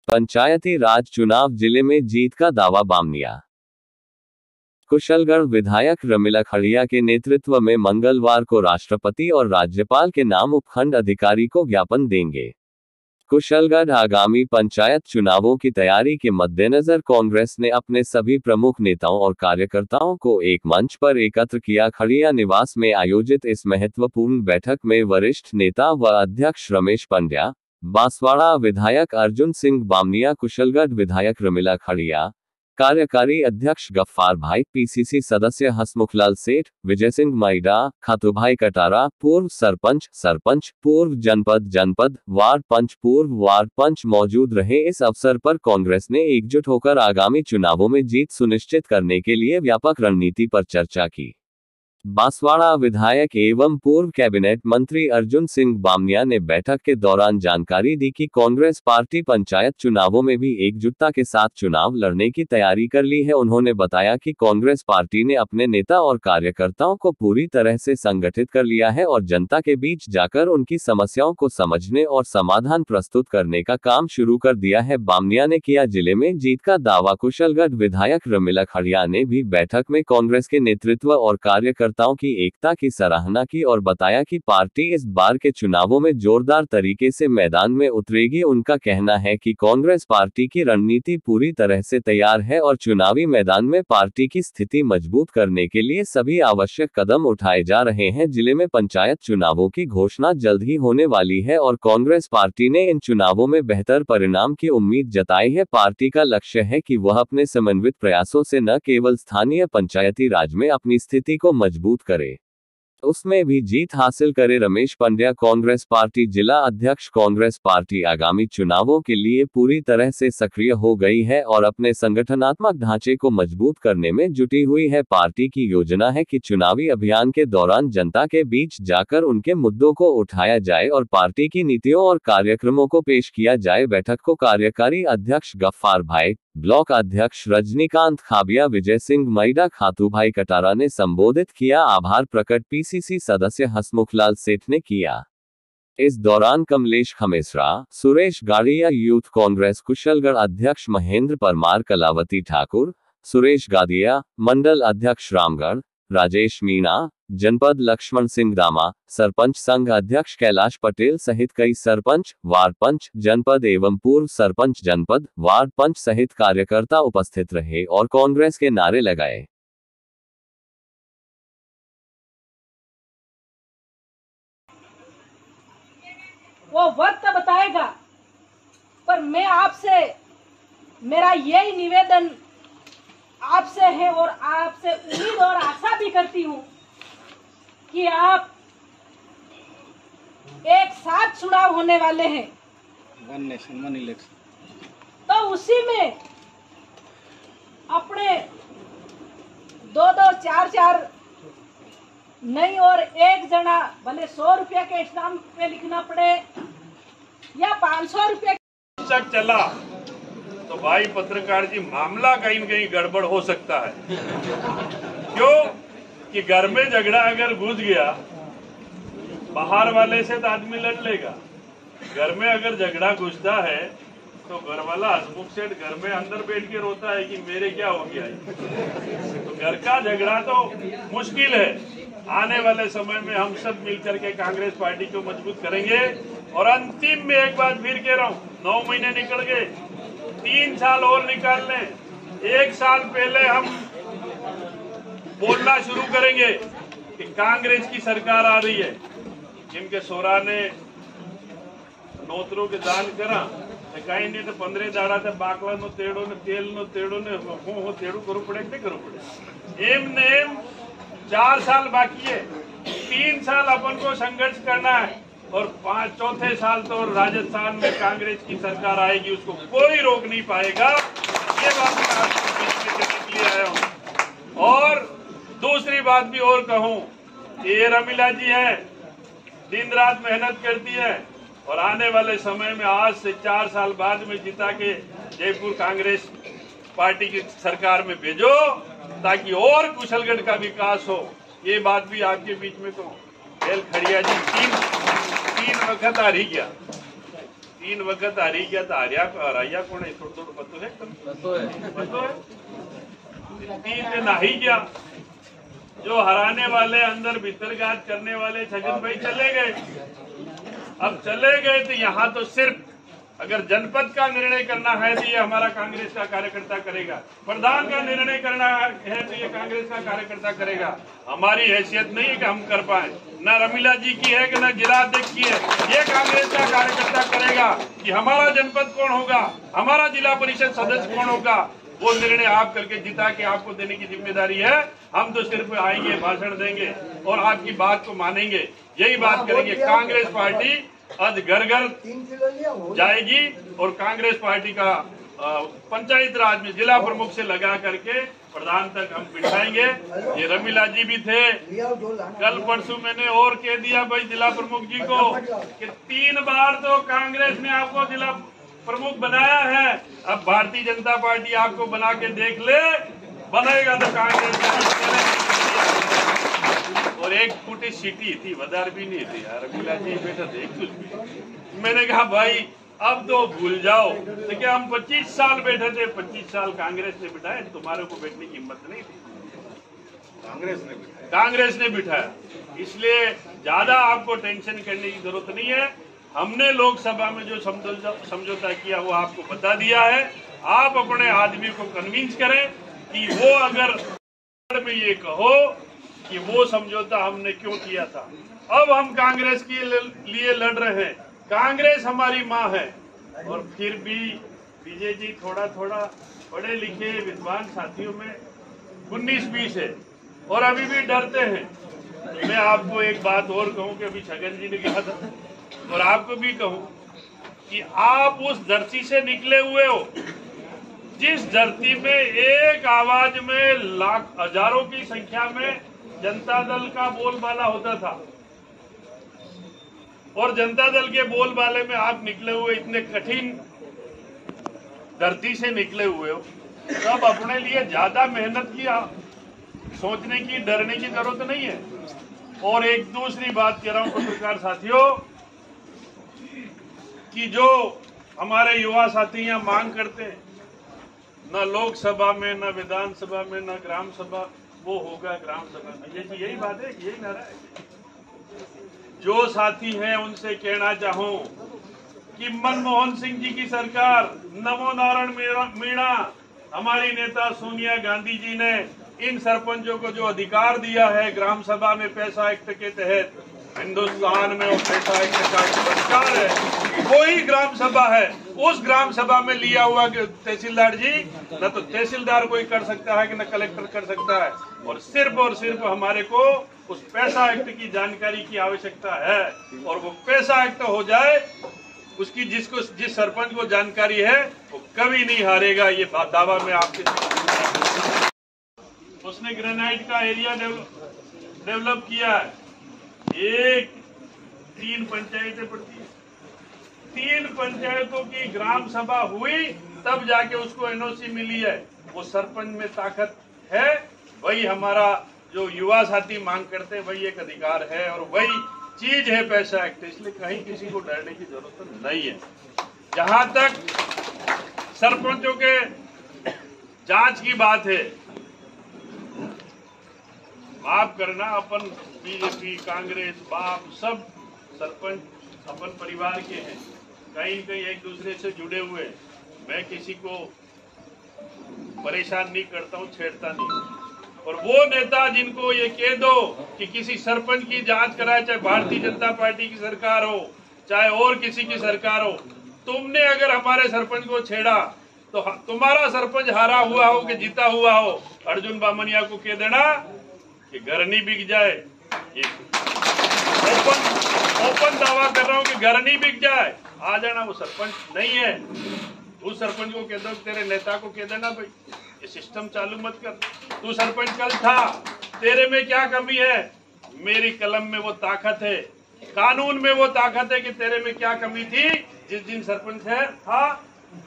पंचायती राज चुनाव जिले में जीत का दावा बामनिया। कुशलगढ़ विधायक रमीला खड़िया के नेतृत्व में मंगलवार को राष्ट्रपति और राज्यपाल के नाम उपखंड अधिकारी को ज्ञापन देंगे। कुशलगढ़ आगामी पंचायत चुनावों की तैयारी के मद्देनजर कांग्रेस ने अपने सभी प्रमुख नेताओं और कार्यकर्ताओं को एक मंच पर एकत्र किया। खड़िया निवास में आयोजित इस महत्वपूर्ण बैठक में वरिष्ठ नेता व अध्यक्ष रमेश पंड्या, बांसवाड़ा विधायक अर्जुन सिंह बामनिया, कुशलगढ़ विधायक रमीला खड़िया, कार्यकारी अध्यक्ष गफ्फार भाई, पीसीसी सदस्य हसमुखलाल सेठ, विजय सिंह माइडा, खातूभाई कटारा, पूर्व सरपंच, पूर्व जनपद, वार्ड पंच, पूर्व वार्ड पंच मौजूद रहे। इस अवसर पर कांग्रेस ने एकजुट होकर आगामी चुनावों में जीत सुनिश्चित करने के लिए व्यापक रणनीति पर चर्चा की। बांसवाड़ा विधायक एवं पूर्व कैबिनेट मंत्री अर्जुन सिंह बामनिया ने बैठक के दौरान जानकारी दी कि कांग्रेस पार्टी पंचायत चुनावों में भी एकजुटता के साथ चुनाव लड़ने की तैयारी कर ली है। उन्होंने बताया कि कांग्रेस पार्टी ने अपने नेता और कार्यकर्ताओं को पूरी तरह से संगठित कर लिया है और जनता के बीच जाकर उनकी समस्याओं को समझने और समाधान प्रस्तुत करने का काम शुरू कर दिया है। बामनिया ने किया जिले में जीत का दावा। कुशलगढ़ विधायक रमीला खड़िया ने भी बैठक में कांग्रेस के नेतृत्व और कार्यकर्ताओं की एकता की सराहना की और बताया कि पार्टी इस बार के चुनावों में जोरदार तरीके से मैदान में उतरेगी। उनका कहना है कि कांग्रेस पार्टी की रणनीति पूरी तरह से तैयार है और चुनावी मैदान में पार्टी की स्थिति मजबूत करने के लिए सभी आवश्यक कदम उठाए जा रहे हैं। जिले में पंचायत चुनावों की घोषणा जल्द ही होने वाली है और कांग्रेस पार्टी ने इन चुनावों में बेहतर परिणाम की उम्मीद जताई है। पार्टी का लक्ष्य है कि वह अपने समन्वित प्रयासों से न केवल स्थानीय पंचायती राज में अपनी स्थिति को मजबूत करे, उसमें भी जीत हासिल करे। रमेश पंड्या, कांग्रेस पार्टी जिला अध्यक्ष। कांग्रेस पार्टी आगामी चुनावों के लिए पूरी तरह से सक्रिय हो गई है और अपने संगठनात्मक ढांचे को मजबूत करने में जुटी हुई है। पार्टी की योजना है कि चुनावी अभियान के दौरान जनता के बीच जाकर उनके मुद्दों को उठाया जाए और पार्टी की नीतियों और कार्यक्रमों को पेश किया जाए। बैठक को कार्यकारी अध्यक्ष गफ्फार भाई, ब्लॉक अध्यक्ष रजनीकांत खाबिया, विजय सिंह माइडा, खातूभाई कटारा ने संबोधित किया। आभार प्रकट पीसीसी सदस्य हसमुखलाल सेठ ने किया। इस दौरान कमलेश खमेसरा, सुरेश गाड़िया, यूथ कांग्रेस कुशलगढ़ अध्यक्ष महेंद्र परमार, कलावती ठाकुर, सुरेश गादिया, मंडल अध्यक्ष रामगढ़, राजेश मीणा, जनपद लक्ष्मण सिंह दामा, सरपंच संघ अध्यक्ष कैलाश पटेल सहित कई सरपंच, वार्ड पंच जनपद एवं पूर्व सरपंच जनपद, वार्ड पंच सहित कार्यकर्ता उपस्थित रहे और कांग्रेस के नारे लगाए। वो वक्त बताएगा, पर मैं आपसे, मेरा यही निवेदन आपसे है और आपसे उम्मीद और आशा भी करती हूँ कि आप एक साथ चुनाव होने वाले हैं, वन नेशन वन इलेक्शन, तो उसी में अपने 2-2, 4-4 नहीं और एक जना भले 100 रुपया के स्टाम्प पे लिखना पड़े या 500 रुपया तक चला तो भाई पत्रकार जी, मामला कहीं न कहीं गड़बड़ हो सकता है। क्यों कि घर में झगड़ा अगर घुस गया, बाहर वाले से तो आदमी लड़ लेगा, घर में अगर झगड़ा घुसता है तो घर वाला हसमुख सेठ घर में अंदर बैठ के रोता है कि मेरे क्या हो गया है। तो घर का झगड़ा तो मुश्किल है। आने वाले समय में हम सब मिलकर के कांग्रेस पार्टी को मजबूत करेंगे। और अंतिम में एक बात फिर कह रहा हूँ, 9 महीने निकल गए, 3 साल और निकाल लें। 1 साल पहले हम बोलना शुरू करेंगे कि कांग्रेस की सरकार आ रही है। जिनके सोरा ने नौतरों के दान करा कहीं नहीं तो 15 दाड़ा से बाकला नो तेड़ो ने तेल नो तेड़ो ने हो तेड़ू करू पड़े नहीं करू पड़े। एम ने 4 साल बाकी है, 3 साल अपन को संघर्ष करना है और 4थे साल तो राजस्थान में कांग्रेस की सरकार आएगी, उसको कोई रोक नहीं पाएगा। ये बात मैं आपको बीच में कहने के लिए आया हूँ। और दूसरी बात भी और कहूँ, ये रमीला जी है, दिन रात मेहनत करती है और आने वाले समय में आज से 4 साल बाद में जिता के जयपुर कांग्रेस पार्टी की सरकार में भेजो ताकि और कुशलगढ़ का विकास हो। ये बात भी आपके बीच में कहूँ। एल खड़िया जी तीन वक्त आ रही गया, 3 वक्त हारी गया तो हराया कौन है? थोड़ा थोड़ा पतो है, पतो है 3 दिन नहीं गया। जो हराने वाले अंदर भीतरघात करने वाले छगन भाई चले गए। अब चले गए तो यहाँ तो सिर्फ अगर जनपद का निर्णय करना है तो ये हमारा कांग्रेस का कार्यकर्ता करेगा, प्रधान का निर्णय करना है तो ये कांग्रेस का कार्यकर्ता करेगा। हमारी हैसियत नहीं है कि हम कर पाए, न रमीला जी की है कि न जिला अध्यक्ष की है, ये कांग्रेस का कार्यकर्ता करेगा कि हमारा जनपद कौन होगा, हमारा जिला परिषद सदस्य कौन होगा, वो निर्णय आप करके जिता के आपको देने की जिम्मेदारी है। हम तो सिर्फ आएंगे, भाषण देंगे और आपकी बात को मानेंगे, यही बात करेंगे। कांग्रेस पार्टी आज घर घर जाएगी और कांग्रेस पार्टी का पंचायत राज में जिला प्रमुख से लगा करके प्रधान तक हम बिठाएंगे। ये रमीला जी भी थे, कल परसों मैंने और कह दिया भाई जिला प्रमुख जी को कि 3 बार तो कांग्रेस ने आपको जिला प्रमुख बनाया है, अब भारतीय जनता पार्टी आपको बना के देख ले, बनेगा तो कांग्रेस। और एक फुटी सीटी थी, वदार भी नहीं थी यार, रमीला जी बैठा थे कुछ भी। मैंने कहा भाई अब तो भूल जाओ, तो क्या हम 25 साल बैठे थे, 25 साल कांग्रेस ने बिठाए, तुम्हारे को बैठने की हिम्मत नहीं थी, कांग्रेस ने बिठाया। इसलिए ज्यादा आपको टेंशन करने की जरूरत नहीं है। हमने लोकसभा में जो समझौता किया वो आपको बता दिया है। आप अपने आदमी को कन्विंस करें कि वो अगर में ये कहो कि वो समझौता हमने क्यों किया था। अब हम कांग्रेस के लिए लड़ रहे हैं, कांग्रेस हमारी माँ है। और फिर भी विजय जी थोड़ा थोड़ा पढ़े लिखे विद्वान साथियों में 19-20 है और अभी भी डरते हैं। मैं आपको एक बात और कहूं कि अभी छगन जी ने कहा था और आपको भी कहूं कि आप उस धरती से निकले हुए हो जिस धरती में एक आवाज में लाख हजारों की संख्या में जनता दल का बोलबाला होता था और जनता दल के बोलबाले में आप निकले हुए, इतने कठिन धरती से निकले हुए हो, तब अपने लिए ज्यादा मेहनत किया, सोचने की डरने की जरूरत नहीं है। और एक दूसरी बात कह रहा हूं पत्रकार साथियों कि जो हमारे युवा साथी यहाँ मांग करते हैं, न लोकसभा में, न विधानसभा में, न ग्राम सभा, वो होगा ग्राम सभा में। यही बात है, यही नारा है। जो साथी हैं उनसे कहना चाहूं कि मनमोहन सिंह जी की सरकार, नमो नारायण मीणा, हमारी नेता सोनिया गांधी जी ने इन सरपंचों को जो अधिकार दिया है ग्राम सभा में पैसा एक्ट के तहत, हिंदुस्तान में वो पैसा एक्ट का अधिकार है, वही ग्राम सभा है। उस ग्राम सभा में लिया हुआ तहसीलदार जी, न तो तहसीलदार कोई कर सकता है कि न कलेक्टर कर सकता है, और सिर्फ हमारे को उस पैसा एक्ट की जानकारी की आवश्यकता है। और वो पैसा एक्ट हो जाए, उसकी जिस सरपंच को जानकारी है वो कभी नहीं हारेगा, ये दावा मैं आपके। उसने ग्रेनाइट का एरिया डेवलप किया है, 3 पंचायतें पड़ती है, 3 पंचायतों की ग्राम सभा हुई तब जाके उसको एनओसी मिली है। वो सरपंच में ताकत है, वही हमारा जो युवा साथी मांग करते हैं वही एक अधिकार है और वही चीज है पैसा एक्ट। इसलिए कहीं किसी को डरने की जरूरत नहीं है। जहां तक सरपंचों के जांच की बात है, माफ करना, अपन बीजेपी, कांग्रेस, बाप सब सरपंच अपन परिवार के हैं, कहीं कहीं एक दूसरे से जुड़े हुए। मैं किसी को परेशान नहीं करता हूँ, छेड़ता नहीं। और वो नेता जिनको ये कह दो कि किसी सरपंच की जांच कराए, चाहे भारतीय जनता पार्टी की सरकार हो चाहे और किसी की सरकार हो, तुमने अगर हमारे सरपंच को छेड़ा तो तुम्हारा सरपंच हारा हुआ हो कि जीता हुआ हो, अर्जुन बामनिया को कह देना कि घर नहीं बिक जाए। ये ओपन दावा कर रहा हूँ कि घर नहीं बिक जाए, आ जाना। वो सरपंच नहीं है, उस सरपंच को कह दो, तेरे नेता को कह देना भाई ये सिस्टम चालू मत कर, तू सरपंच कल था, तेरे में क्या कमी है, मेरी कलम में वो ताकत है, कानून में वो ताकत है कि तेरे में क्या कमी थी। जिस दिन सरपंच है था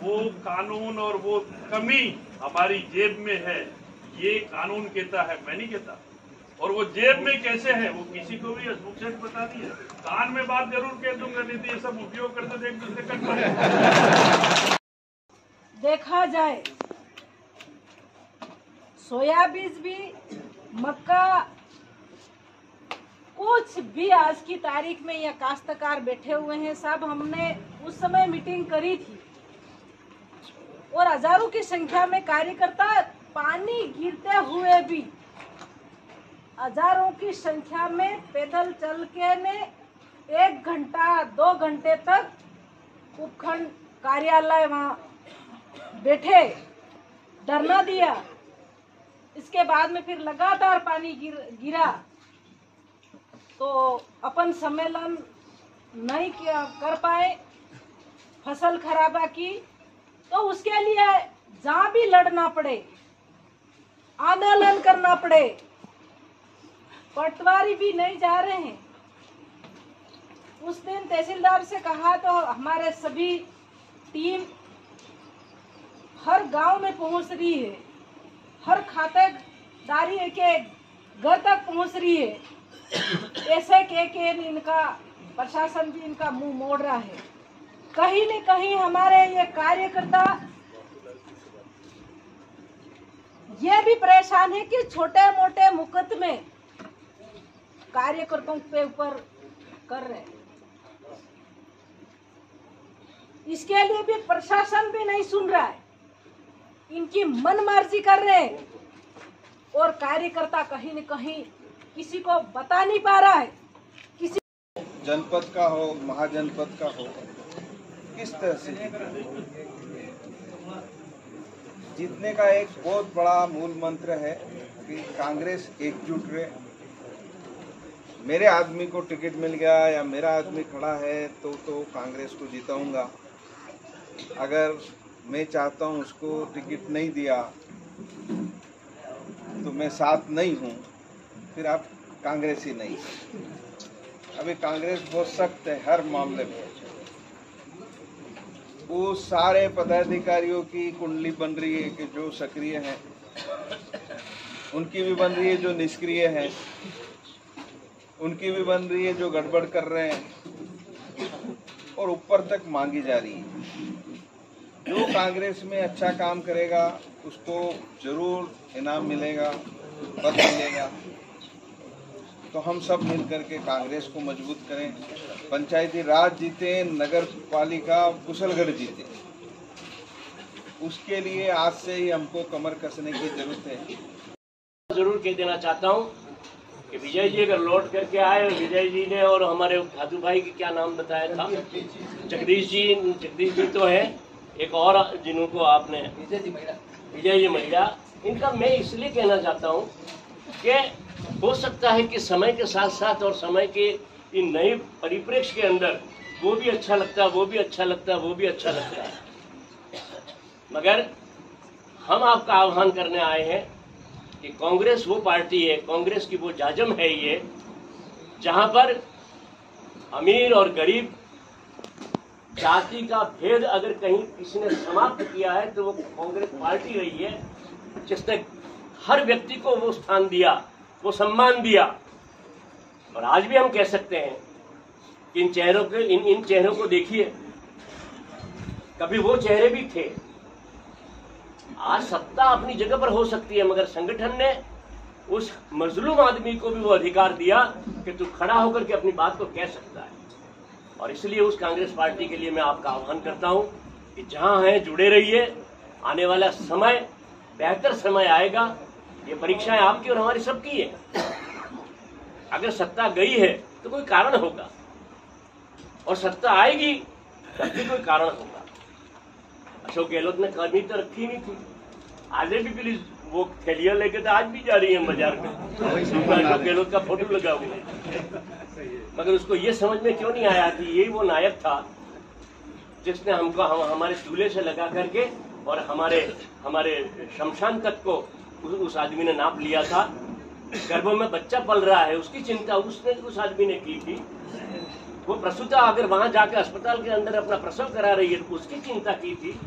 वो कानून और वो कमी हमारी जेब में है, ये कानून कहता है, मैं नहीं कहता। और वो जेब में कैसे है वो किसी को भी असुरक्षित पता नहीं है। कान में बात जरूर कह दूंगा, नहीं तो ये सब उपयोग करते थे एक दूसरे का। देखा जाए सोयाबीन भी, मक्का, कुछ भी आज की तारीख में ये काश्तकार बैठे हुए हैं। सब हमने उस समय मीटिंग करी थी और हजारों की संख्या में कार्यकर्ता, पानी गिरते हुए भी हजारों की संख्या में पैदल चल के ने 1 घंटा 2 घंटे तक उपखंड कार्यालय वहाँ बैठे धरना दिया। इसके बाद में फिर लगातार पानी गिरा तो अपन सम्मेलन नहीं कर पाए, फसल खराबा की, तो उसके लिए जहाँ भी लड़ना पड़े, आंदोलन करना पड़े, पटवारी भी नहीं जा रहे हैं। उस दिन तहसीलदार से कहा तो हमारे सभी टीम हर गांव में पहुंच रही है, हर खातेदारी के घर तक पहुंच रही है। ऐसे के इनका प्रशासन भी इनका मुंह मोड़ रहा है। कहीं न कहीं हमारे ये कार्यकर्ता ये भी परेशान है कि छोटे मोटे मुकदमे कार्यकर्ताओं के ऊपर कर रहे हैं। इसके लिए भी प्रशासन भी नहीं सुन रहा है, इनकी मनमर्जी कर रहे हैं और कार्यकर्ता कहीं न कहीं किसी को बता नहीं पा रहा है। किसी जनपद का हो, महाजनपद का हो, किस तरह से जीतने का एक बहुत बड़ा मूल मंत्र है कि कांग्रेस एकजुट रहे। मेरे आदमी को टिकट मिल गया या मेरा आदमी खड़ा है तो कांग्रेस को जिताऊंगा। अगर मैं चाहता हूं उसको टिकट नहीं दिया तो मैं साथ नहीं हूं, फिर आप कांग्रेस ही नहीं। अभी कांग्रेस बहुत सख्त है हर मामले में। वो सारे पदाधिकारियों की कुंडली बन रही है कि जो सक्रिय हैं, उनकी भी बन रही है जो निष्क्रिय हैं, उनकी भी बन रही है जो गड़बड़ कर रहे हैं, और ऊपर तक मांगी जा रही है। जो कांग्रेस में अच्छा काम करेगा उसको जरूर इनाम मिलेगा, पद मिलेगा। तो हम सब मिलकर के कांग्रेस को मजबूत करें, पंचायती राज जीते, नगर पालिका कुशलगढ़ जीते। उसके लिए आज से ही हमको कमर कसने की जरूरत है। जरूर कह देना चाहता हूँ कि विजय जी अगर लौट करके आए, और विजय जी ने और हमारे भादु भाई की क्या नाम बताया था, जगदीश जी तो है, एक और जिनको आपने विजय जी महिला, इनका मैं इसलिए कहना चाहता हूँ कि हो सकता है कि समय के साथ साथ और समय के इन नए परिप्रेक्ष्य के अंदर वो भी अच्छा लगता है, वो भी अच्छा लगता है, वो भी अच्छा लगता है, मगर हम आपका आह्वान करने आए हैं कि कांग्रेस वो पार्टी है, कांग्रेस की वो जाजम है ये, जहां पर अमीर और गरीब जाति का भेद अगर कहीं किसी ने समाप्त किया है तो वो कांग्रेस पार्टी रही है, जिसने हर व्यक्ति को वो स्थान दिया, वो सम्मान दिया। और आज भी हम कह सकते हैं कि इन चेहरों को देखिए, कभी वो चेहरे भी थे। आज सत्ता अपनी जगह पर हो सकती है, मगर संगठन ने उस मजलूम आदमी को भी वो अधिकार दिया कि तू खड़ा होकर के अपनी बात को कह सकता है। और इसलिए उस कांग्रेस पार्टी के लिए मैं आपका आह्वान करता हूं कि जहां हैं जुड़े रहिए। आने वाला समय बेहतर समय आएगा। ये परीक्षाएं आपकी और हमारी सबकी है। अगर सत्ता गई है तो कोई कारण होगा, और सत्ता आएगी तब भी कोई कारण होगा। अशोक गहलोत ने कमी तो रखी नहीं थी, आज भी प्लीज वो थैलियां लेके तो आज भी जा रही है बाजार में, अशोक गहलोत का फोटो लगा हुआ है। मगर उसको ये समझ में क्यों नहीं आया कि यही वो नायक था जिसने हमको हमारे चूल्हे से लगा करके और हमारे शमशान तक को उस आदमी ने नाप लिया था। गर्भों में बच्चा पल रहा है, उसकी चिंता उसने उस आदमी ने की थी। वो प्रसूता अगर वहां जाकर अस्पताल के अंदर अपना प्रसव करा रही है तो उसकी चिंता की थी।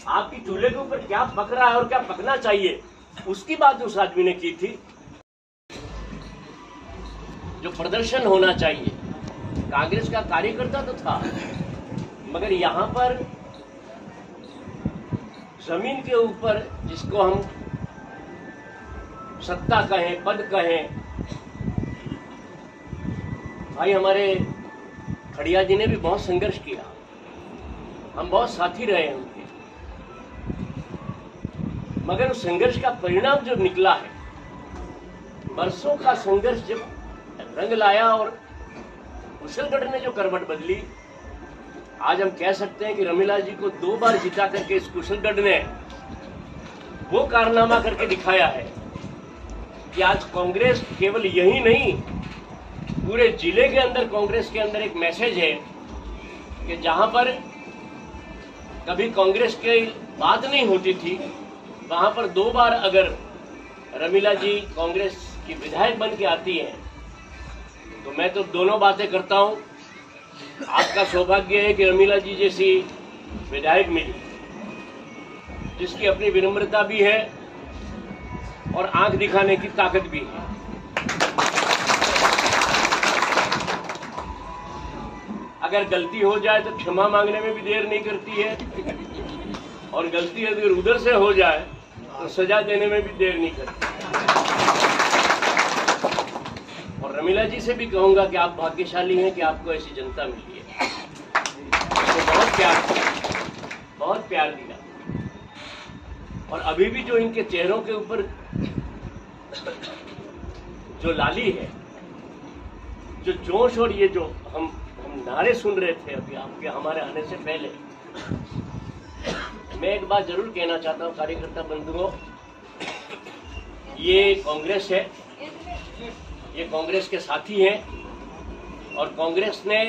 आपकी चूल्हे के ऊपर क्या पक रहा है और क्या पकना चाहिए, उसकी बात उस आदमी ने की थी। जो प्रदर्शन होना चाहिए। कांग्रेस का कार्यकर्ता तो था, मगर यहाँ पर जमीन के ऊपर जिसको हम सत्ता कहें, पद कहें, भाई हमारे खड़िया जी ने भी बहुत संघर्ष किया, हम बहुत साथी रहे हैं उनके, मगर उस संघर्ष का परिणाम जो निकला है, बरसों का संघर्ष जब रंग लाया और कुशलगढ़ ने जो करवट बदली, आज हम कह सकते हैं कि रमीला जी को 2 बार जिता करके इस कुशलगढ़ ने वो कारनामा करके दिखाया है कि आज कांग्रेस केवल यही नहीं, पूरे जिले के अंदर कांग्रेस के अंदर एक मैसेज है कि जहां पर कभी कांग्रेस की बात नहीं होती थी, वहां पर 2 बार अगर रमीला जी कांग्रेस की विधायक बन के आती है तो मैं तो दोनों बातें करता हूं। आपका सौभाग्य है कि रमीला जी जैसी विधायक मिली, जिसकी अपनी विनम्रता भी है और आंख दिखाने की ताकत भी है। अगर गलती हो जाए तो क्षमा मांगने में भी देर नहीं करती है, और गलती अगर उधर से हो जाए तो सजा देने में भी देर नहीं करती। और रमीला जी से भी कहूंगा कि आप भाग्यशाली हैं कि आपको ऐसी जनता मिली है, तो बहुत प्यार दिया। और अभी भी जो इनके चेहरों के ऊपर जो लाली है, जो जोश, और ये जो हम नारे सुन रहे थे अभी आपके हमारे आने से पहले, मैं एक बात जरूर कहना चाहता हूं कार्यकर्ता बंधुओं, ये कांग्रेस है, ये कांग्रेस के साथी हैं, और कांग्रेस ने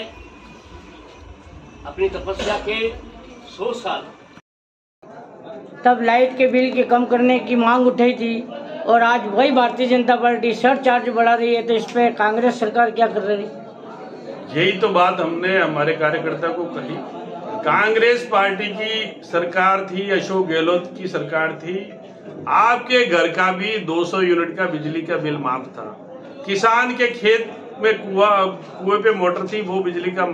अपनी तपस्या के 100 साल तब लाइट के बिल के कम करने की मांग उठाई थी, और आज वही भारतीय जनता पार्टी सरचार्ज बढ़ा रही है, तो इस पे कांग्रेस सरकार क्या कर रही है? यही तो बात हमने हमारे कार्यकर्ता को कही। कांग्रेस पार्टी की सरकार थी, अशोक गहलोत की सरकार थी, आपके घर का भी 200 यूनिट का बिजली का बिल माफ था, किसान के खेत में कुएं पे मोटर थी, वो बिजली का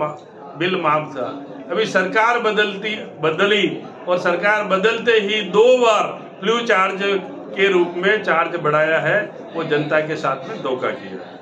बिल माफ था। अभी सरकार बदली और सरकार बदलते ही 2 बार फ्लू चार्ज के रूप में चार्ज बढ़ाया है, वो जनता के साथ में धोखा किया है।